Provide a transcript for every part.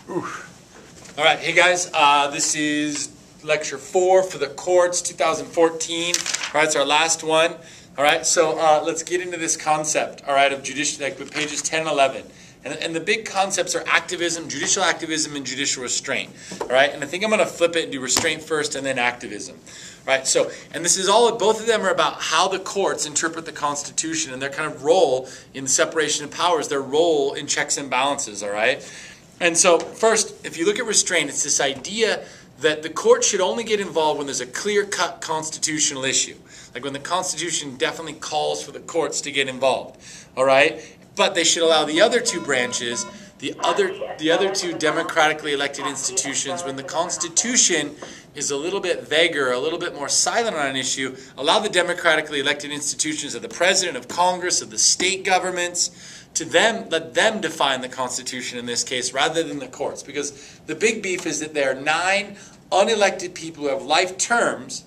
All right, hey guys, this is lecture 4 for the courts, 2014. All right, it's our last one. All right, so let's get into this concept, all right, of judicial, like with pages 10 and 11. And the big concepts are activism, judicial activism, and judicial restraint. All right, and I think I'm going to flip it and do restraint first and then activism. All right, so, and this is all, both of them are about how the courts interpret the Constitution and their kind of role in the separation of powers, their role in checks and balances, all right? And so, first, if you look at restraint, it's this idea that the court should only get involved when there's a clear-cut constitutional issue. Like when the Constitution definitely calls for the courts to get involved, all right? But they should allow the other two branches, the other two democratically elected institutions, when the Constitution is a little bit vaguer, a little bit more silent on an issue, allow the democratically elected institutions of the president, of Congress, of the state governments, to them, let them define the Constitution in this case rather than the courts. Because the big beef is that there are 9 unelected people who have life terms,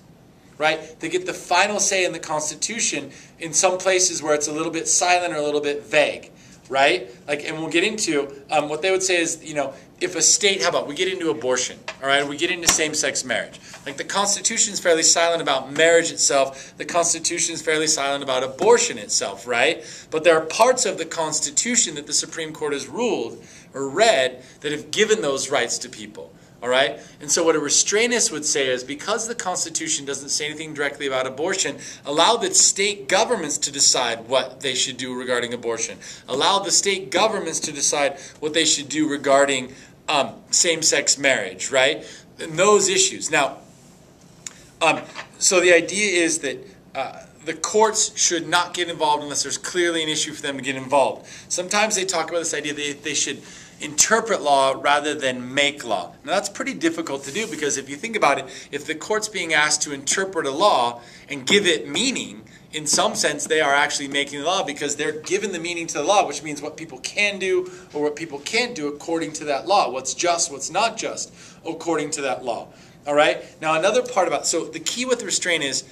right? They get the final say in the Constitution in some places where it's a little bit silent or a little bit vague, right? Like, and we'll get into what they would say is, you know, if a state, how about we get into abortion, all right? We get into same-sex marriage. Like the Constitution is fairly silent about marriage itself. The Constitution is fairly silent about abortion itself, right? But there are parts of the Constitution that the Supreme Court has ruled or read that have given those rights to people. All right? And so what a restrainist would say is because the Constitution doesn't say anything directly about abortion, allow the state governments to decide what they should do regarding abortion. Allow the state governments to decide what they should do regarding same-sex marriage, right? And those issues. Now, so the idea is that the courts should not get involved unless there's clearly an issue for them to get involved. Sometimes they talk about this idea that they should interpret law rather than make law. Now that's pretty difficult to do because if you think about it, if the court's being asked to interpret a law and give it meaning, in some sense they are actually making the law because they're given the meaning to the law, which means what people can do or what people can't do according to that law. What's just, what's not just according to that law. All right? Now another part about, so the key with restraint is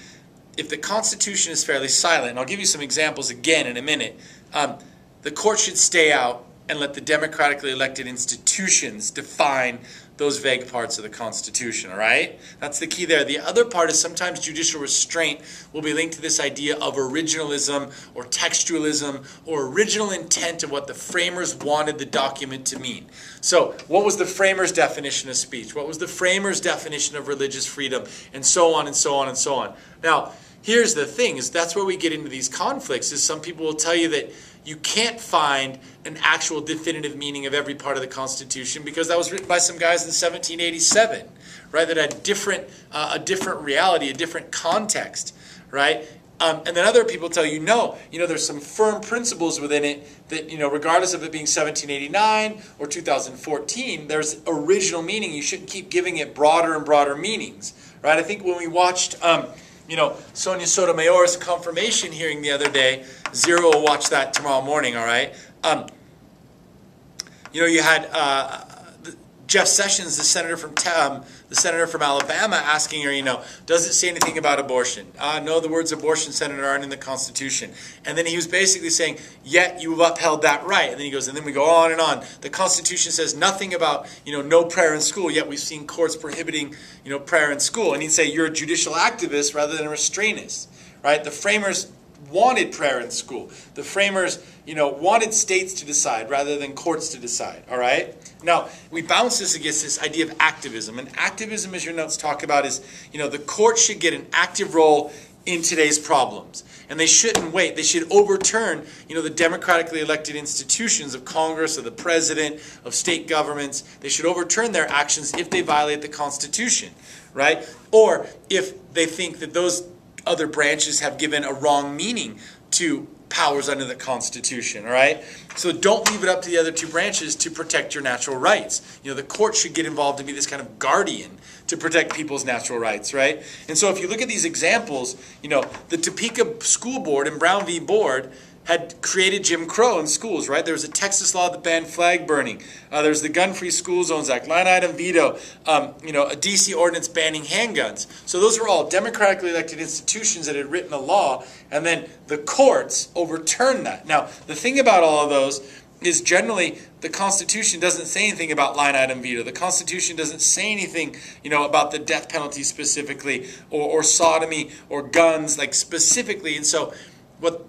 if the Constitution is fairly silent, and I'll give you some examples again in a minute, the court should stay out and let the democratically elected institutions define those vague parts of the Constitution, all right? That's the key there. The other part is sometimes judicial restraint will be linked to this idea of originalism or textualism or original intent of what the framers wanted the document to mean. So what was the framers' definition of speech? What was the framers' definition of religious freedom? And so on and so on and so on. Now, here's the thing, is that's where we get into these conflicts, is some people will tell you that you can't find an actual definitive meaning of every part of the Constitution because that was written by some guys in 1787, right? That had a different reality, a different context, right? And then other people tell you, no, there's some firm principles within it that, regardless of it being 1789 or 2014, there's original meaning. You shouldn't keep giving it broader and broader meanings, right? I think when we watched Sonia Sotomayor's confirmation hearing the other day, Zero will watch that tomorrow morning, all right? You had Jeff Sessions, the senator from Alabama, asking her, does it say anything about abortion? No, the words abortion, Senator, aren't in the Constitution. And then he was basically saying, yet you've upheld that right. And then he goes, and then we go on and on. The Constitution says nothing about, no prayer in school, yet we've seen courts prohibiting, prayer in school. And he'd say, you're a judicial activist rather than a restrainist, right? The framers wanted prayer in school. The framers, wanted states to decide rather than courts to decide, all right? Now, we bounce this against this idea of activism. And activism, as your notes talk about, is, the court should get an active role in today's problems. And they shouldn't wait. They should overturn, the democratically elected institutions of Congress, of the president, of state governments. They should overturn their actions if they violate the Constitution, right? Or if they think that those other branches have given a wrong meaning to powers under the Constitution, all right? So don't leave it up to the other two branches to protect your natural rights. The court should get involved and be this kind of guardian to protect people's natural rights, right? And so if you look at these examples, the Topeka School Board and Brown v. Board had created Jim Crow in schools, right? There was a Texas law that banned flag burning. There's the Gun-Free School Zones Act, line item veto, a D.C. ordinance banning handguns. So those were all democratically elected institutions that had written a law, and then the courts overturned that. Now, the thing about all of those is generally the Constitution doesn't say anything about line item veto. The Constitution doesn't say anything, about the death penalty specifically, or sodomy, or guns, like specifically. And so what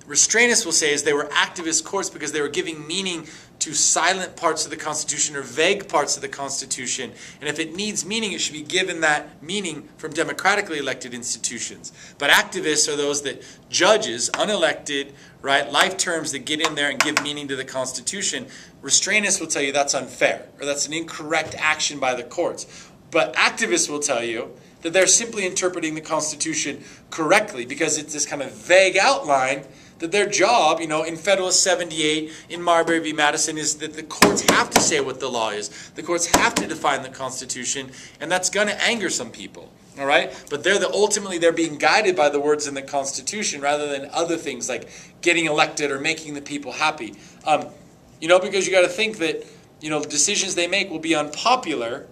restrainists will say is they were activist courts because they were giving meaning to silent parts of the Constitution or vague parts of the Constitution. And if it needs meaning, it should be given that meaning from democratically elected institutions. But activists are those that judges, unelected, right, life terms that get in there and give meaning to the Constitution. Restrainists will tell you that's unfair, or that's an incorrect action by the courts. But activists will tell you that they're simply interpreting the Constitution correctly because it's this kind of vague outline that their job, in Federalist 78, in Marbury v. Madison, is that the courts have to say what the law is. The courts have to define the Constitution, and that's going to anger some people, all right? But ultimately they're being guided by the words in the Constitution rather than other things like getting elected or making the people happy. Because you got to think that, decisions they make will be unpopular,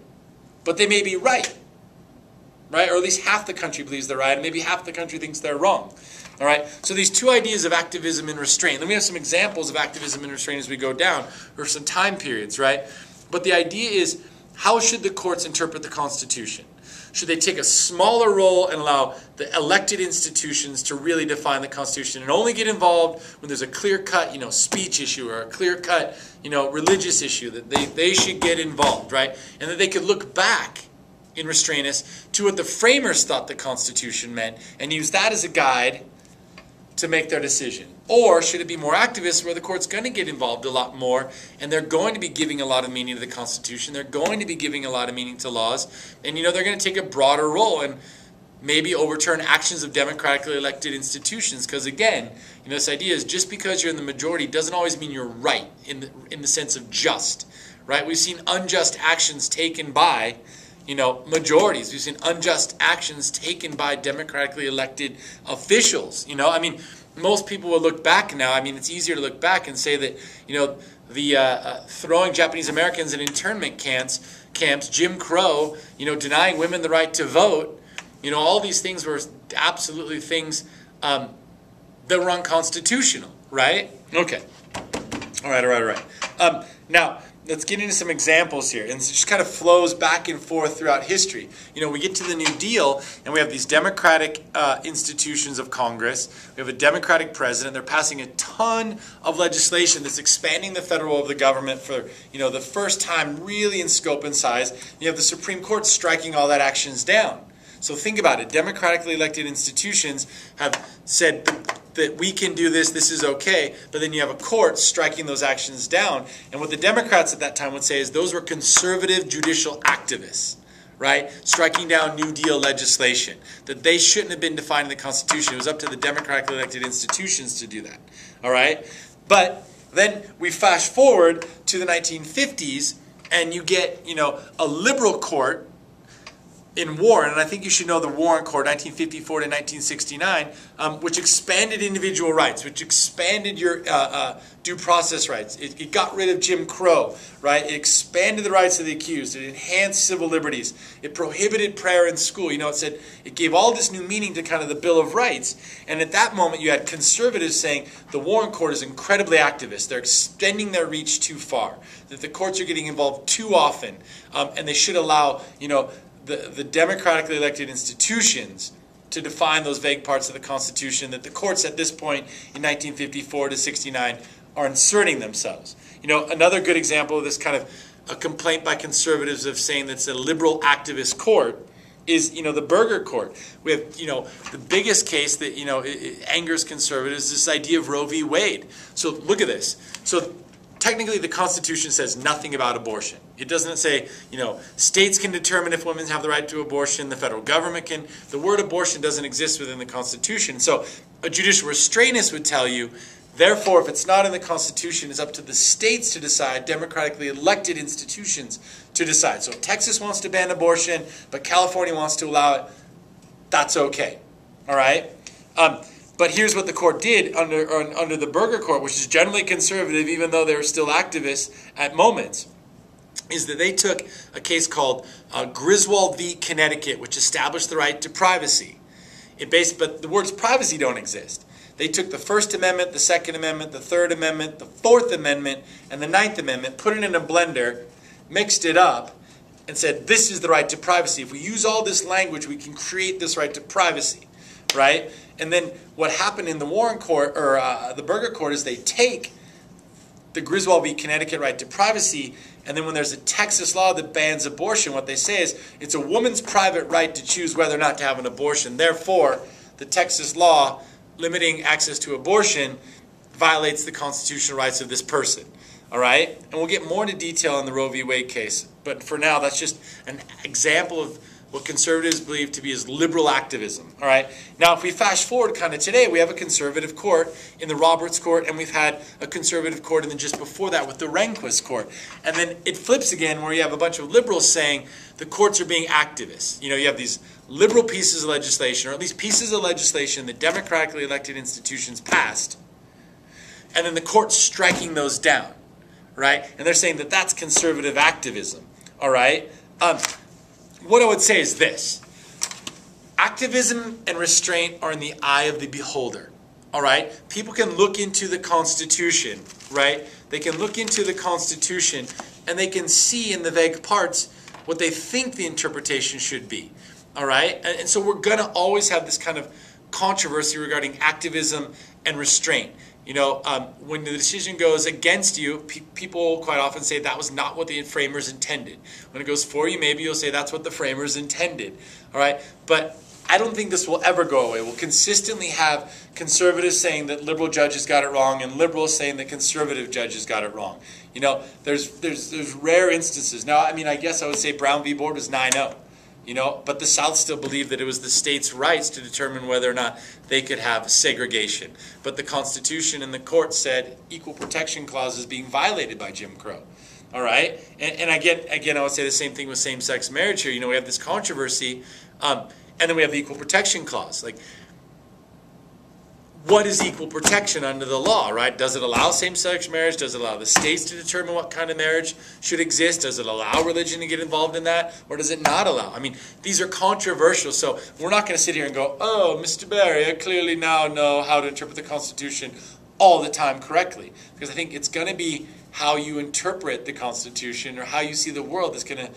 but they may be right, right? Or at least half the country believes they're right, and maybe half the country thinks they're wrong. All right, so these two ideas of activism and restraint. Let me have some examples of activism and restraint as we go down, or some time periods, right? But the idea is, how should the courts interpret the Constitution? Should they take a smaller role and allow the elected institutions to really define the Constitution and only get involved when there's a clear-cut, speech issue or a clear-cut, religious issue that they should get involved, right? And that they could look back in restrainists to what the framers thought the Constitution meant and use that as a guide to make their decision? Or should it be more activist where the court's going to get involved a lot more and they're going to be giving a lot of meaning to the Constitution, they're going to be giving a lot of meaning to laws, and they're going to take a broader role and maybe overturn actions of democratically elected institutions? Because again, this idea is just because you're in the majority doesn't always mean you're right in the sense of just, right? We've seen unjust actions taken by majorities. We've seen unjust actions taken by democratically elected officials. Most people will look back now. It's easier to look back and say that, the throwing Japanese Americans in internment camps, Jim Crow, denying women the right to vote, all these things were absolutely things that were unconstitutional, right? Okay. All right. Now, let's get into some examples here. And it just kind of flows back and forth throughout history. We get to the New Deal, and we have these democratic institutions of Congress. We have a democratic president. They're passing a ton of legislation that's expanding the federal role of the government for, the first time really in scope and size. You have the Supreme Court striking all that actions down. So think about it. Democratically elected institutions have said that we can do this, this is okay, but then you have a court striking those actions down. And what the Democrats at that time would say is those were conservative judicial activists, right? Striking down New Deal legislation, that they shouldn't have been defined in the Constitution. It was up to the democratically elected institutions to do that, all right? But then we flash forward to the 1950s, and you get, a liberal court in Warren, and I think you should know the Warren Court, 1954 to 1969, which expanded individual rights, which expanded your due process rights. It got rid of Jim Crow, right? It expanded the rights of the accused. It enhanced civil liberties. It prohibited prayer in school. It said it gave all this new meaning to kind of the Bill of Rights. And at that moment, you had conservatives saying the Warren Court is incredibly activist. They're extending their reach too far. That the courts are getting involved too often, and they should allow, the democratically elected institutions to define those vague parts of the Constitution that the courts at this point in 1954 to 69 are inserting themselves. Another good example of this kind of a complaint by conservatives of saying that's a liberal activist court is, the Burger Court. We have, the biggest case that, it angers conservatives is this idea of Roe v. Wade. So look at this. So technically, the Constitution says nothing about abortion. It doesn't say, states can determine if women have the right to abortion, the federal government can. The word abortion doesn't exist within the Constitution. So a judicial restrainist would tell you, therefore, if it's not in the Constitution, it's up to the states to decide, democratically elected institutions to decide. So if Texas wants to ban abortion, but California wants to allow it, that's okay. All right? But here's what the court did under the Burger Court, which is generally conservative, even though they're still activists at moments, is that they took a case called Griswold v. Connecticut, which established the right to privacy. But the words privacy don't exist. They took the First Amendment, the Second Amendment, the Third Amendment, the Fourth Amendment, and the Ninth Amendment, put it in a blender, mixed it up, and said, this is the right to privacy. If we use all this language, we can create this right to privacy, right? And then what happened in the Warren Court, or the Burger Court, is they take the Griswold v. Connecticut right to privacy, and then when there's a Texas law that bans abortion, what they say is it's a woman's private right to choose whether or not to have an abortion. Therefore, the Texas law limiting access to abortion violates the constitutional rights of this person. All right? And we'll get more into detail in the Roe v. Wade case. But for now, that's just an example of what conservatives believe to be as liberal activism. All right? Now, if we fast forward kind of today, we have a conservative court in the Roberts Court, and we've had a conservative court, and then just before that with the Rehnquist Court. And then it flips again where you have a bunch of liberals saying the courts are being activists. You know, you have these liberal pieces of legislation, or at least pieces of legislation that democratically elected institutions passed, and then the court's striking those down. Right? And they're saying that that's conservative activism. All right? What I would say is this. Activism and restraint are in the eye of the beholder. All right? People can look into the Constitution, right? They can look into the Constitution and they can see in the vague parts what they think the interpretation should be. All right? And so we're going to always have this kind of controversy regarding activism and restraint. You know, when the decision goes against you, people quite often say that was not what the framers intended. When it goes for you, maybe you'll say that's what the framers intended. All right? But I don't think this will ever go away. We'll consistently have conservatives saying that liberal judges got it wrong and liberals saying that conservative judges got it wrong. You know, there's rare instances. Now, I mean, I guess I would say Brown v. Board was 9-0. You know, but the South still believed that it was the states' rights to determine whether or not they could have segregation. But the Constitution and the court said equal protection clause is being violated by Jim Crow. All right? And again, I would say the same thing with same-sex marriage here. You know, we have this controversy, and then we have the equal protection clause. Like, what is equal protection under the law, right? Does it allow same-sex marriage? Does it allow the states to determine what kind of marriage should exist? Does it allow religion to get involved in that? Or does it not allow? I mean, these are controversial, so we're not going to sit here and go, oh, Mr. Barry, I clearly now know how to interpret the Constitution all the time correctly. Because I think it's going to be how you interpret the Constitution or how you see the world that's going to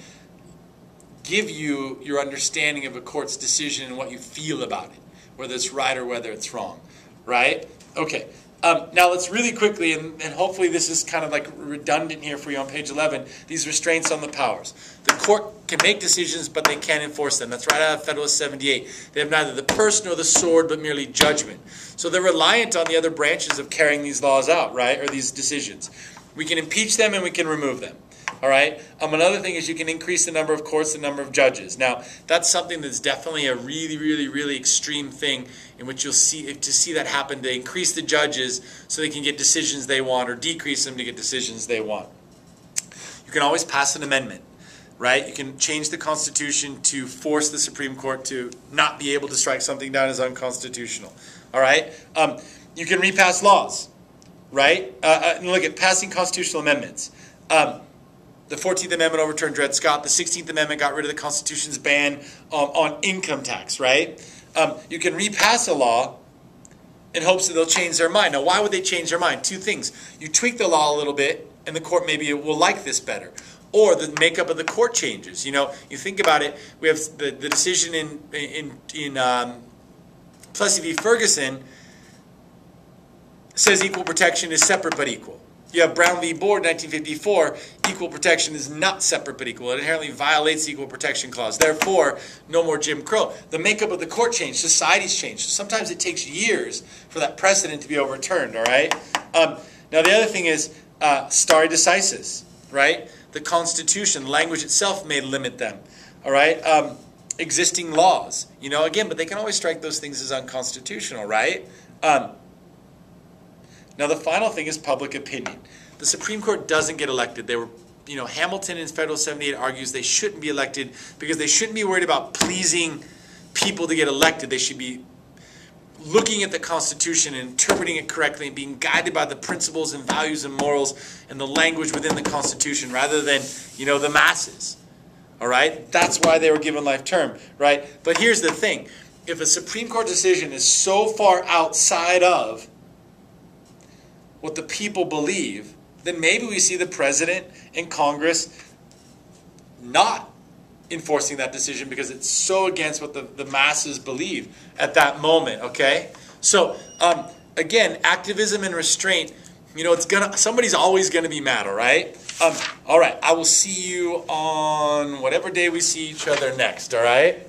give you your understanding of a court's decision and what you feel about it, whether it's right or whether it's wrong. Right? Okay. Now let's really quickly, and hopefully this is kind of like redundant here for you on page 11, these restraints on the powers. The court can make decisions, but they can't enforce them. That's right out of Federalist 78. They have neither the purse nor the sword, but merely judgment. So they're reliant on the other branches of carrying these laws out, right? Or these decisions. We can impeach them and we can remove them. All right. Another thing is you can increase the number of courts, the number of judges. Now, that's something that's definitely a really, really, really extreme thing in which you'll see to see that happen, to increase the judges so they can get decisions they want or decrease them to get decisions they want. You can always pass an amendment, right? You can change the Constitution to force the Supreme Court to not be able to strike something down as unconstitutional. All right. You can repass laws, right? Look at passing constitutional amendments. The 14th Amendment overturned Dred Scott. The 16th Amendment got rid of the Constitution's ban on income tax, right? You can repass a law in hopes that they'll change their mind. Now, why would they change their mind? Two things. You tweak the law a little bit, and the court maybe will like this better. Or the makeup of the court changes. You know, you think about it. We have the decision in Plessy v. Ferguson says equal protection is separate but equal. You have Brown v. Board, 1954, equal protection is not separate but equal. It inherently violates the equal protection clause. Therefore, no more Jim Crow. The makeup of the court changed. Society's changed. Sometimes it takes years for that precedent to be overturned, all right? Now, the other thing is stare decisis, right? The Constitution, language itself may limit them, all right? Existing laws, you know, again, but they can always strike those things as unconstitutional, right? Now, the final thing is public opinion. The Supreme Court doesn't get elected. They were, you know, Hamilton in Federal 78 argues they shouldn't be elected because they shouldn't be worried about pleasing people to get elected. They should be looking at the Constitution and interpreting it correctly and being guided by the principles and values and morals and the language within the Constitution rather than, you know, the masses. All right? That's why they were given life term, right? But here's the thing. if a Supreme Court decision is so far outside of what the people believe, then maybe we see the president and Congress not enforcing that decision because it's so against what the masses believe at that moment, okay? So, again, activism and restraint, somebody's always gonna be mad, all right? All right, I will see you on whatever day we see each other next, all right?